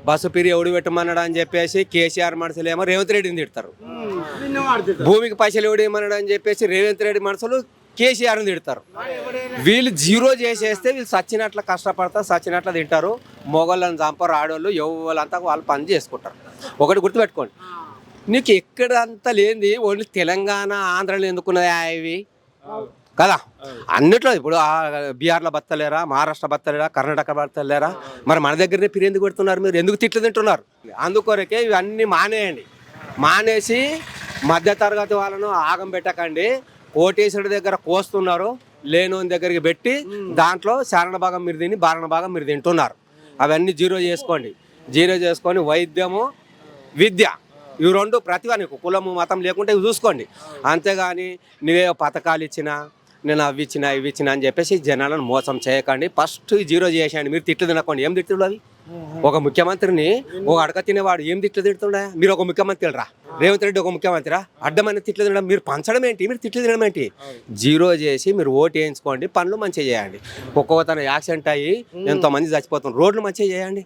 Bus పిరి ఎవడు పెట్టమన్నాడు అని చెప్పేసి కేసీఆర్ మనుషులు ఏమో రేవంత్ రెడ్డిని తిడతారు. భూమికి పైసలు ఎవడు ఏమన్నాడు అని చెప్పేసి రేవంత్ రెడ్డి మనుషులు కేసీఆర్ని తిడతారు. వీళ్ళు జీరో చేసేస్తే వీళ్ళు సచ్చినట్లు కష్టపడతారు, సచ్చినట్లు తింటారు. మొగళ్ళని చంపరు, ఆడవాళ్ళు ఎవరంతా వాళ్ళు పని చేసుకుంటారు. ఒకటి గుర్తుపెట్టుకోండి, నీకు ఎక్కడంతా లేనిది ఓన్లీ తెలంగాణ ఆంధ్రలో ఎందుకున్నది ఇవి కదా. అన్నిట్లో ఇప్పుడు బీహార్లో బతలేరా, మహారాష్ట్ర బతలేరా, కర్ణాటక బతలేరా, మరి మన దగ్గరనే పిరి ఎందుకు పెడుతున్నారు, మీరు ఎందుకు తిట్లు తింటున్నారు? అందుకొరకే ఇవన్నీ మానేయండి. మానేసి మధ్యతరగతి వాళ్ళను ఆగం పెట్టకండి. కోటేశ్వరుడి దగ్గర కోస్తున్నారు, లేనోని దగ్గరికి పెట్టి దాంట్లో శారణ భాగం మీరు తిని బారణ భాగం మీరు తింటున్నారు. అవన్నీ జీరో చేసుకోండి. జీరో చేసుకొని వైద్యము విద్య ఇవి రెండు ప్రతిభ, నీకు కులము మతం లేకుంటే ఇవి చూసుకోండి. అంతేగాని నువ్వే పథకాలు ఇచ్చినా నేను అవి ఇచ్చినా ఇవి ఇచ్చినా అని చెప్పేసి జనాలను మోసం చేయకండి. ఫస్ట్ జీరో చేసేయండి. మీరు తిట్లు తినకండి. ఏం తిట్లు అవి? ఒక ముఖ్యమంత్రిని ఒక అడక తినేవాడు ఏం తిట్లు తిడుతుండే? మీరు ఒక ముఖ్యమంత్రి రా, రేవంత్ రెడ్డి ఒక ముఖ్యమంత్రిరా, అడ్డమైన తిట్లు తినడం, మీరు పంచడం ఏంటి, మీరు తిట్లు తినడం ఏంటి? జీరో చేసి మీరు ఓటు వేయించుకోండి, పనులు మంచిగా చేయండి. ఒక్కొక్కతన యాక్సిడెంట్ అయ్యి ఎంతోమంది చచ్చిపోతున్నారు, రోడ్లు మంచిగా చేయండి.